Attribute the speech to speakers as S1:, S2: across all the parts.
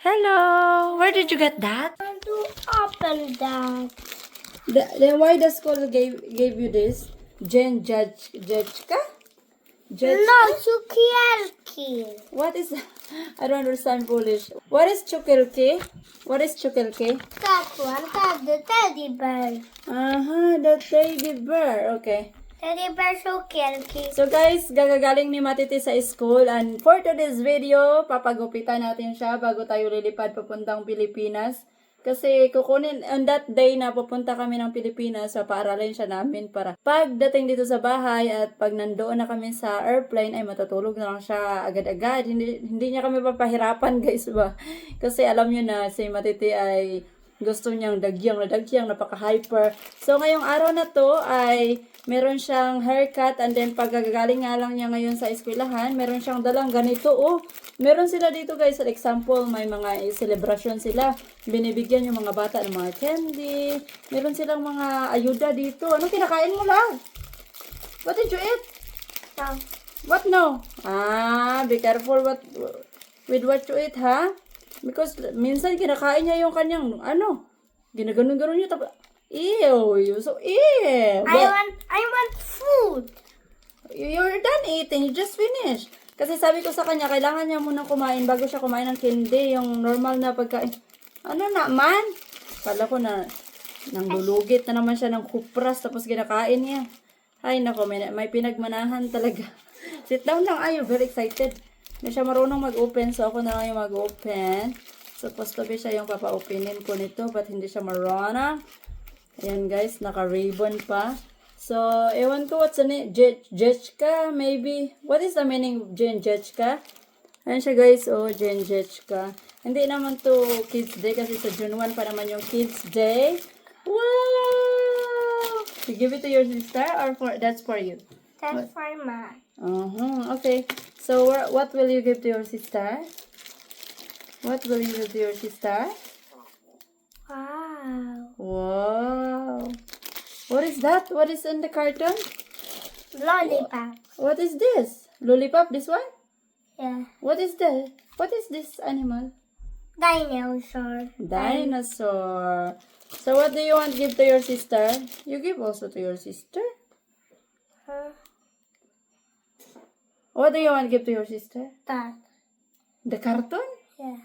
S1: Hello! Where did you get that?
S2: I want to open that.
S1: Then why the school gave you this? Jen Judgeka?
S2: No, cukierki.
S1: What is I don't understand Polish. What is chukilki? What is chukilki?
S2: That one, that's the teddy bear.
S1: The teddy bear. Okay.
S2: Teddy bear cukierki.
S1: So guys, gagagaling ni Matiti sa school and for today's video, papagupitan natin siya bago tayo lilipad papuntang Pilipinas. Kasi kukunin, on that day na pupunta kami ng Pilipinas, so paaralin siya namin para pagdating dito sa bahay at pag nandoon na kami sa airplane, ay matutulog na lang siya agad-agad. Hindi niya kami papahirapan guys ba? Kasi alam niyo na si Matiti ay gusto niyang dagyang, napaka-hyper. So ngayong araw na to ay meron siyang haircut and then pagkagaling nga lang niya ngayon sa eskwelahan, meron siyang dalang ganito. Oh, meron sila dito guys. For example, may mga celebration sila. Binibigyan yung mga bata ng mga candy. Meron silang mga ayuda dito. Ano kinakain mo lang? What did you eat?
S2: No.
S1: What no? Be careful with what you eat, ha? Because minsan kinakain niya yung kanyang, ginaganon-ganon niya. Ew, so ew.
S2: I want food.
S1: You're done eating. You just finished. Kasi sabi ko sa kanya, kailangan niya munang kumain bago siya kumain ng candy. Yung normal na pagkain. Ano na, man? Kala ko na nanglulugit na naman siya ng kupras tapos kinakain niya. Ay, nako, may pinagmanahan talaga. Sit down lang. Ay, very excited. Hindi siya marunong mag-open, so ako na lang yung mag-open. Supposed to be siya yung papa-openin ko nito, but hindi siya marunong. Ayan guys, naka-ribbon pa. So, ewan ko what's the name. Jechka, maybe. What is the meaning of Jechka? Ayan siya guys, Jechka. Hindi naman to Kids Day kasi sa June 1 pa naman yung Kids Day. Wow! You give it to your sister or that's for you?
S2: That's for ma.
S1: Okay. So, what will you give to your sister? What will you give to your sister?
S2: Wow.
S1: Wow. What is that? What is in the carton?
S2: Lollipop.
S1: What is this? Lollipop, this one?
S2: Yeah.
S1: What is that? What is this animal?
S2: Dinosaur.
S1: Dinosaur. So what do you want to give to your sister? You give also to your sister?
S2: Huh?
S1: What do you want to give to your sister?
S2: That.
S1: The carton?
S2: Yeah.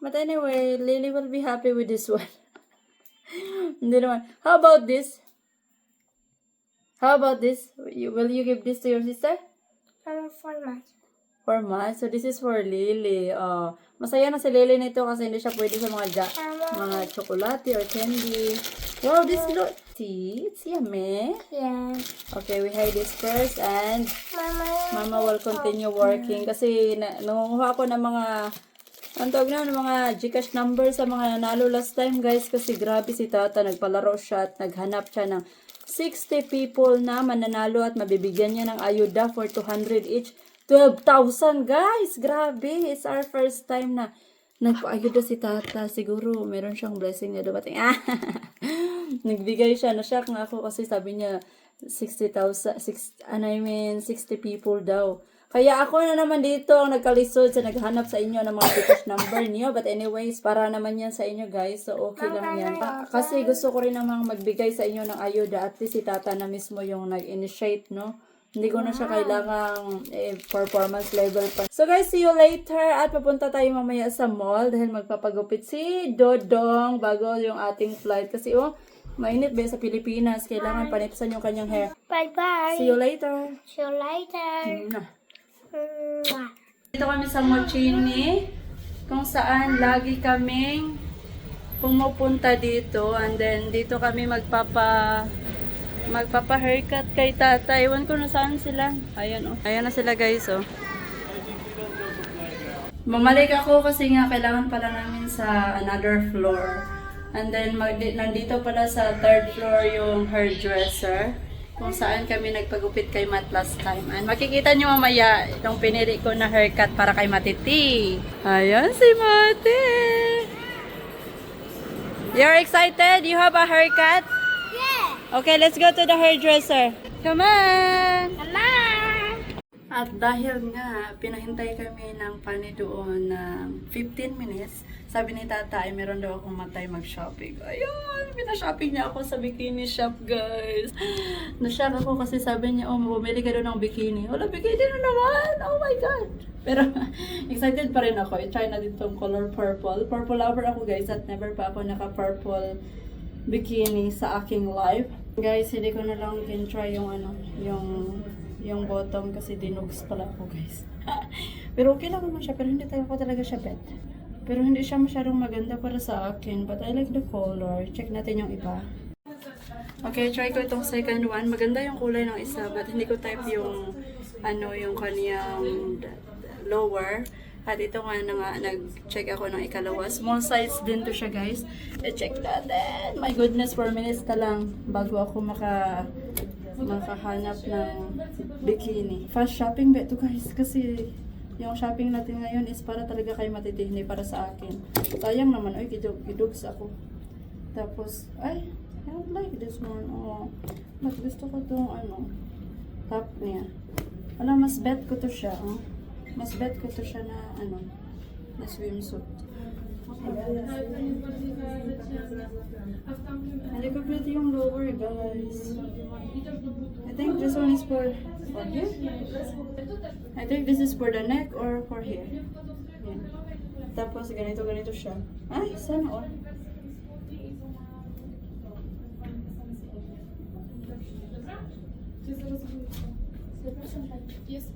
S1: But anyway, Lily will be happy with this one. Hindi naman. How about this? How about this? Will you give this to your sister?
S2: For ma.
S1: For Ma. So this is for Lily. Masaya na si Lily nito kasi hindi siya pwede sa mga chocolate or candy. Wow, this look. See? It's yummy.
S2: Yeah.
S1: Okay, we hide this first and Mama will continue working kasi nangunguha ako ng mga ang tawag na ng mga Gcash number sa mga nanalo last time guys kasi grabe si Tata, nagpalaro siya at naghanap siya ng 60 people na mananalo at mabibigyan niya ng ayuda for 200 each. 12,000 guys! Grabe! It's our first time na nagpa-ayuda si Tata. Siguro meron siyang blessing na dumating. Nagbigay siya. Na-shock nga ako kasi sabi niya 60,000, 60 people daw. Kaya ako na naman dito ang nagkalisod sa naghanap sa inyo ng mga Gcash number niyo. But anyways, para naman yan sa inyo guys. So okay lang yan. Kasi gusto ko rin namang magbigay sa inyo ng ayuda. At least si Tata na mismo yung nag-initiate, no? Hindi ko na siya kailangang performance level pa. So guys, see you later. At papunta tayo mamaya sa mall dahil magpapagupit si Dodong bago yung ating flight. Kasi mainit ba sa Pilipinas. Kailangan panipsan yung kanyang hair.
S2: Bye-bye.
S1: See you later.
S2: See you later.
S1: Dito kami sa Mochini, kung saan lagi kaming pumupunta dito. And then dito kami magpapa-haircut kay Tata. Iwan ko na saan sila. Ayan Ayan na sila guys Bumalik ako kasi nga kailangan pala namin sa another floor. And then nandito pala sa third floor yung hairdresser. Kung saan kami nagpagupit kay Matt last time. And makikita nyo mamaya itong pinili ko na haircut para kay Matiti. Ayan si Mati. You're excited? You have a haircut?
S2: Yeah.
S1: Okay, let's go to the hairdresser. Come on!
S2: Mama.
S1: At dahil nga, pinahintay kami ng pani doon ng 15 minutes, sabi ni tata ay meron daw akong matay mag-shopping. Ayun, pinashopping niya ako sa bikini shop, guys. Nashock ako kasi sabi niya, oh, bumili ka doon ng bikini. Wala, bikini na naman! Oh my God! Pero, excited pa rin ako. I-try na din tong color purple. Purple lover ako, guys, at never pa ako naka-purple bikini sa aking life. Guys, hindi ko na lang try yung yung bottom kasi dinugs pala ako, guys. Pero okay lang naman siya, pero hindi ko talaga siya bet. Pero hindi siya masyadong maganda para sa akin, but I like the color. Check natin yung iba. Okay, try ko itong second one. Maganda yung kulay ng isa, but hindi ko type yung yung kaniyang lower. At ito nga nag-check ako ng ikalawa. Small size din to siya, guys. I-check natin. My goodness, 4 minutes na lang bago ako makahanap ng bikini. Fast shopping ba ito, guys? Kasi yung shopping natin ngayon is para talaga kay Matiti, hindi para sa akin. Sayang naman, ay, gidugs ako. Tapos, ay, I don't like this one. Oh, mas gusto ko itong top niya. Mas bet ko to siya. Oh. Mas bet ko to siya na na swimsuit. Hindi ko bet yung lower, guys. I think this one is for here. I think this is for the neck or for here. Yan. Tapos ganito siya. Ay, sana all.
S3: Yes.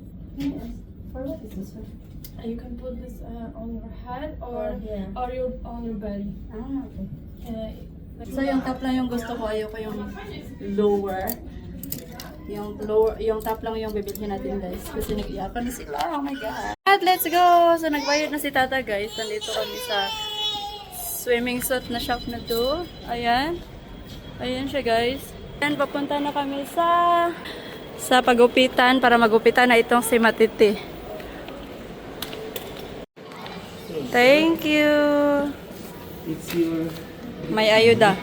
S1: For what is this one?
S3: You can put this on your head
S1: Or here.
S3: or on your belly.
S1: Okay. So yung top lang yung gusto ko, ayoko yung lower. Yung top lang yung bibilhin natin, guys. Kasi nag-iyakan na sila. Oh my God. At let's go! So nagbayad na si tata, guys. Nandito kami sa swimming suit na shop na to. Ayan. Ayan siya, guys. And papunta na kami sa pagupitan para magupitan na itong si Matiti. Thank you.
S4: It's your...
S1: May ayuda.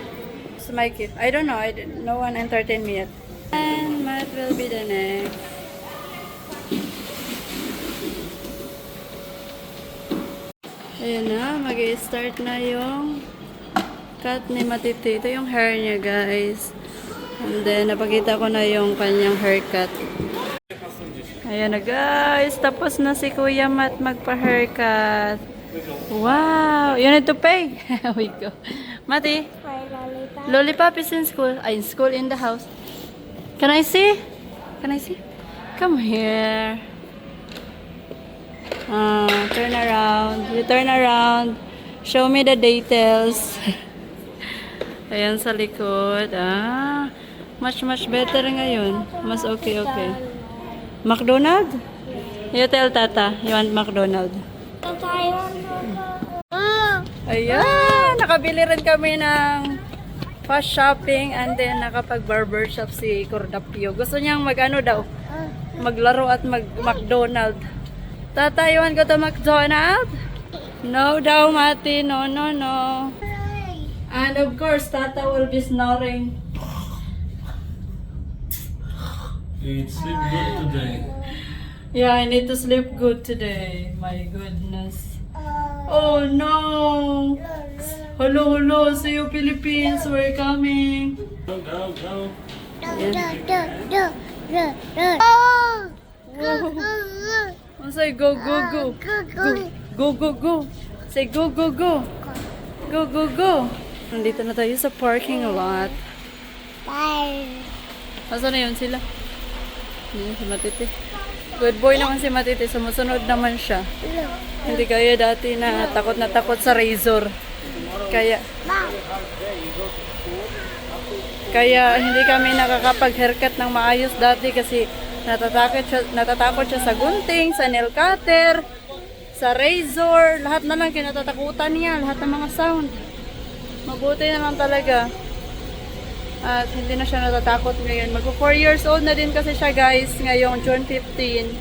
S1: It's my gift. I don't know. No one entertained me yet. And Matt will be the next. Ayan na. Mag-start na yung cut ni Matiti. Ito yung hair niya, guys. And then, napakita ko na yung kanyang haircut. Ayan na, guys. Tapos na si Kuya Matt magpa-haircut. Wow! You need to pay. Here we go. Mati,
S2: My lollipop.
S1: lollipop is in school. In school, in the house. Can I see? Can I see? Come here. Turn around. You turn around. Show me the details. Ayan sa likod. Much better ngayon. Mas okay. McDonald? You tell Tata, you want McDonald. Ayan, nakabili rin kami ng fast shopping and then nakapag-barbershop si Cordapio. Gusto niyang daw, maglaro at mag-McDonald. Tata, you want go to McDonald? No daw, Mati. No. And of course, Tata will be snoring.
S4: You sleep good today.
S1: Yeah, I need to sleep good today. My goodness. Oh no! Hello, see you Philippines, we're coming.
S4: Go.
S1: Say go. Go. Say go. Go. Nandito na tayo sa parking lot. Nasaan na yun sila? Yun si Matiti. Good boy naman si Matiti. Sumusunod naman siya. Hindi kaya dati na takot sa razor. Kaya hindi kami nakakapag-haircut ng maayos dati kasi natatakot siya sa gunting, sa nail cutter, sa razor, lahat na lang kinatatakutan niya, lahat ng mga sound. Mabuti na lang talaga. At hindi na siya natatakot ngayon. Magpo 4 years old na din kasi siya, guys, ngayong June 15.